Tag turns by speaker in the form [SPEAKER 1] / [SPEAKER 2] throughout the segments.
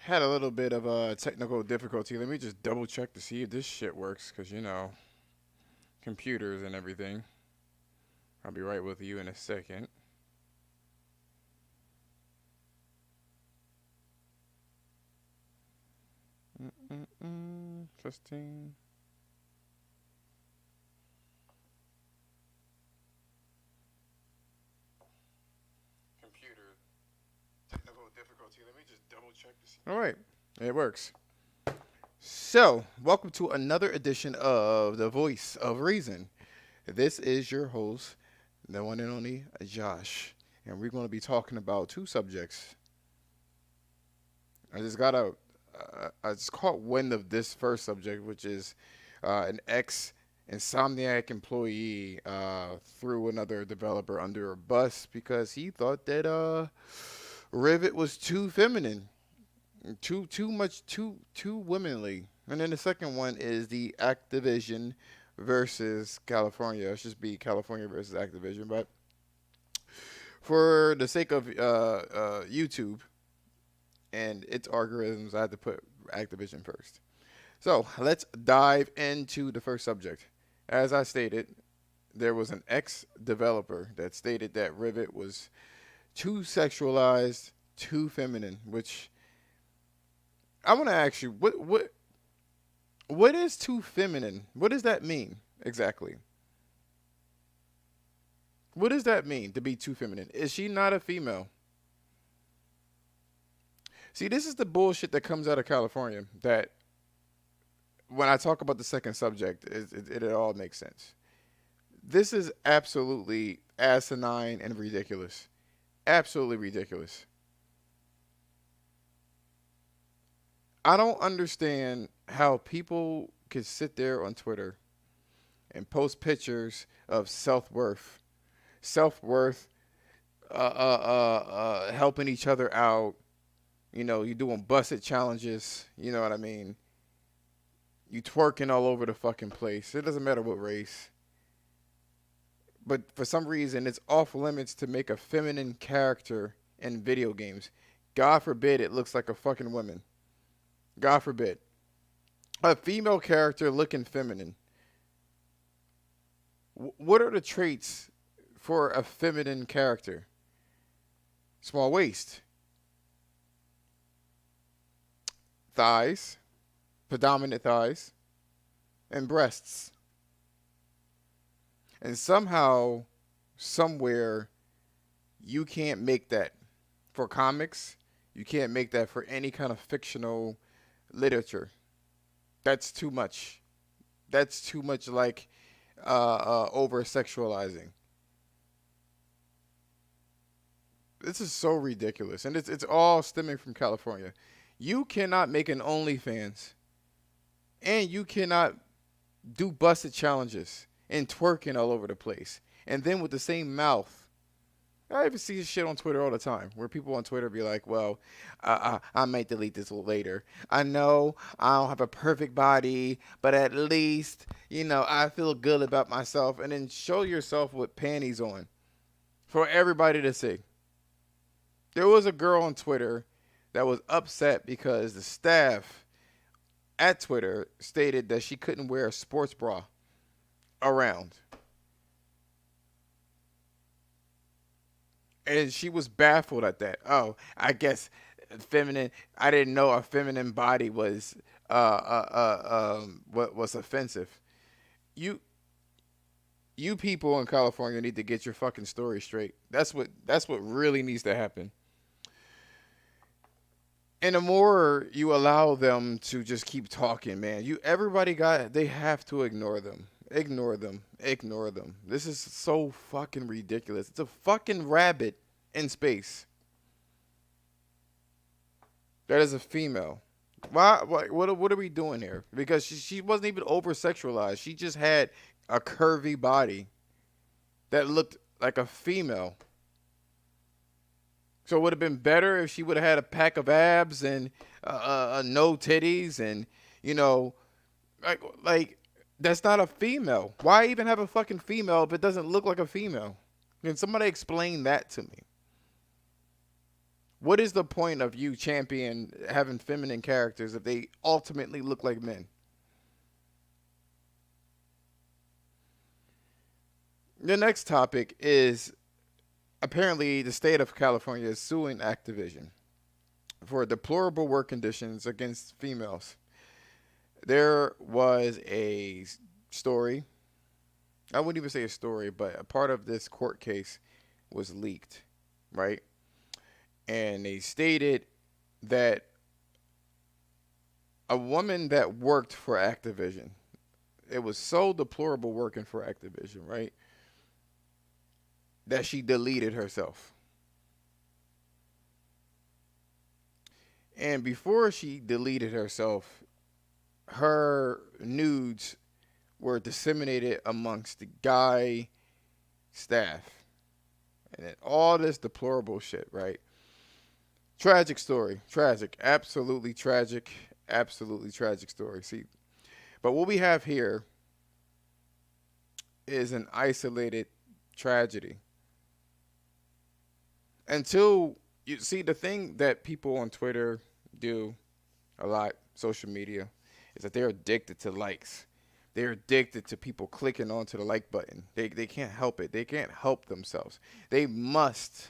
[SPEAKER 1] Had a little bit of a technical difficulty. Let me just double check to see if this shit works, because, computers and everything. I'll be right with you in a second. Testing. Computer. Technical difficulty. Let me just double check to see. All right. It works. So, welcome to another edition of The Voice of Reason. This is your host, the one and only Josh, and we're going to be talking about two subjects. I just got a, I just caught wind of this first subject, which is an ex Insomniac employee threw another developer under a bus because he thought that Rivet was too feminine, too womanly. And then the second one is the Activision versus California. It should just be California versus Activision, but for the sake of YouTube and its algorithms, I had to put Activision first. So let's dive into the first subject. As I stated, there was an ex-developer that stated that Rivet was too sexualized, too feminine. Which I want to ask you, what is too feminine? What does that mean exactly? What does that mean to be too feminine? Is she not a female? See, this is the bullshit that comes out of California. That when I talk about the second subject, it all makes sense. This is absolutely asinine and ridiculous. Absolutely ridiculous. I don't understand how people could sit there on Twitter and post pictures of self worth, helping each other out. You doing busted challenges. You know what I mean? You twerking all over the fucking place. It doesn't matter what race. But for some reason, it's off limits to make a feminine character in video games. God forbid it looks like a fucking woman. God forbid. A female character looking feminine. What are the traits for a feminine character? Small waist, thighs, predominant thighs, and breasts. And somehow, somewhere, you can't make that for comics. You can't make that for any kind of fictional literature. That's too much. That's too much like over sexualizing. This is so ridiculous, and it's all stemming from California. You cannot make an OnlyFans, and you cannot do busted challenges and twerking all over the place, and then with the same mouth. I even see this shit on Twitter all the time, where people on Twitter be like, "Well, I might delete this later. I know I don't have a perfect body, but at least I feel good about myself." And then show yourself with panties on for everybody to see. There was a girl on Twitter that was upset because the staff at Twitter stated that she couldn't wear a sports bra around. And she was baffled at that. Oh, I guess feminine. I didn't know a feminine body was what was offensive. You you people in California need to get your fucking story straight. That's what really needs to happen. And the more you allow them to just keep talking, man, they have to ignore them. Ignore them. Ignore them. This is so fucking ridiculous. It's a fucking rabbit in space. That is a female. Why? What are we doing here? Because she wasn't even over sexualized. She just had a curvy body that looked like a female. So it would have been better if she would have had a pack of abs and no titties and you know, like that's not a female. Why even have a fucking female if it doesn't look like a female? Can somebody explain that to me? What is the point of you champion having feminine characters if they ultimately look like men? The next topic is apparently the state of California is suing Activision for deplorable work conditions against females. There was a story. I wouldn't even say a story, but a part of this court case was leaked, right? And they stated that a woman that worked for Activision, it was so deplorable working for Activision, right? That she deleted herself. And before she deleted herself, her nudes were disseminated amongst the guy staff. And then all this deplorable shit, right? Tragic story. Tragic. Absolutely tragic. Absolutely tragic story. See, but what we have here is an isolated tragedy. Until you see, the thing that people on Twitter do a lot, social media, is that they're addicted to likes. They're addicted to people clicking onto the like button. They can't help it. They can't help themselves. They must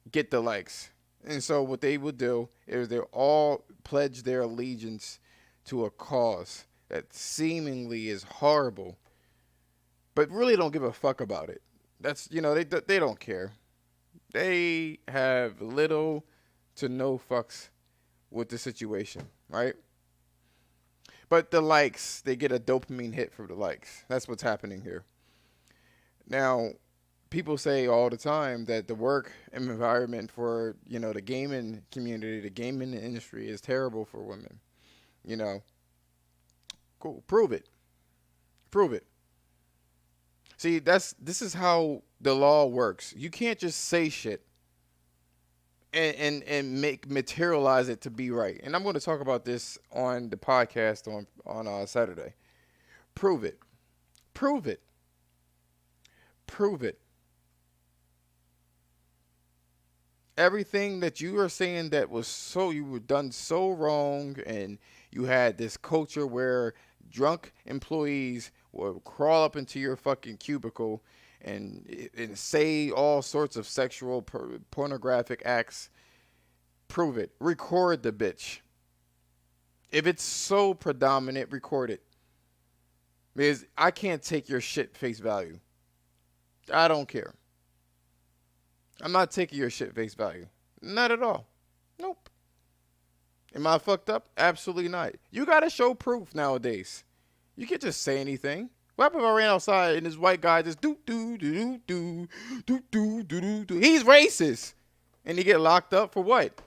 [SPEAKER 1] get the likes. And so what they would do is they all pledge their allegiance to a cause that seemingly is horrible, but really don't give a fuck about it. That's, they don't care. They have little to no fucks with the situation, right? But the likes, they get a dopamine hit for the likes. That's what's happening here. Now, people say all the time that the work environment for, the gaming community, the gaming industry is terrible for women. Cool. Prove it. Prove it. See, this is how the law works. You can't just say shit and make materialize it to be right. And I'm going to talk about this on the podcast on Saturday. Prove it. Prove it. Prove it. Everything that you are saying that you were done so wrong, and you had this culture where drunk employees will crawl up into your fucking cubicle and say all sorts of sexual pornographic acts. Prove it. Record the bitch. If it's so predominant, record it. Because I can't take your shit face value. I don't care. I'm not taking your shit face value. Not at all. Nope. Am I fucked up? Absolutely not. You gotta show proof nowadays. You can't just say anything. What if I ran outside and this white guy just do do do do do do do do? He's racist, and he get locked up for what?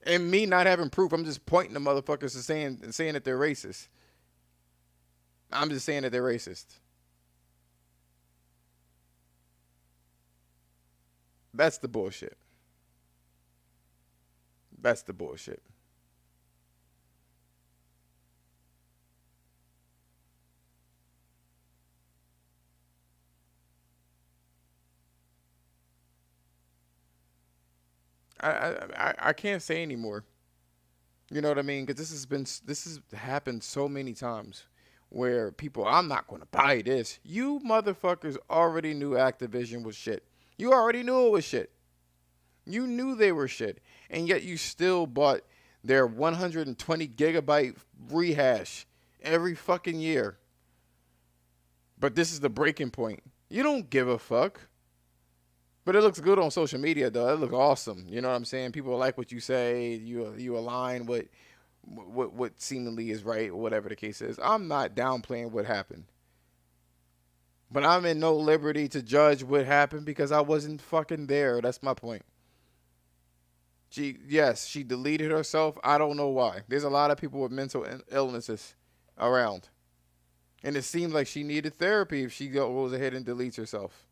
[SPEAKER 1] And me not having proof, I'm just pointing the motherfuckers and saying that they're racist. I'm just saying that they're racist. That's the bullshit. That's the bullshit. I can't say anymore. You know what I mean? Because this has happened so many times where people, I'm not going to buy this. You motherfuckers already knew Activision was shit. You already knew it was shit. You knew they were shit, and yet you still bought their 120 gigabyte rehash every fucking year. But this is the breaking point. You don't give a fuck. But it looks good on social media, though. It looks awesome. You know what I'm saying? People like what you say. You align with what seemingly is right, or whatever the case is. I'm not downplaying what happened. But I'm in no liberty to judge what happened because I wasn't fucking there. That's my point. She deleted herself. I don't know why. There's a lot of people with mental illnesses around. And it seems like she needed therapy if she goes ahead and deletes herself.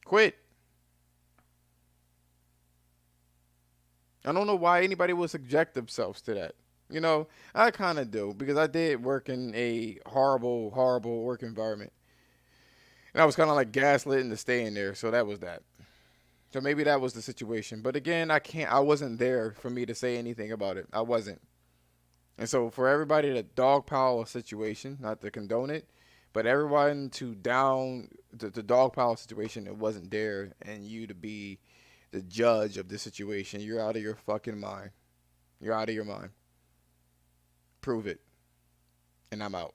[SPEAKER 1] Quit. I don't know why anybody would subject themselves to that. You know, I kind of do because I did work in a horrible, horrible work environment, and I was kind of like gaslit into staying there. So that was that. So maybe that was the situation. But again, I can't. I wasn't there for me to say anything about it. I wasn't. And so for everybody to dogpile a situation, not to condone it, but everyone to down the dogpile situation that wasn't there, and you to be the judge of the situation, you're out of your fucking mind. You're out of your mind. Prove it. And I'm out.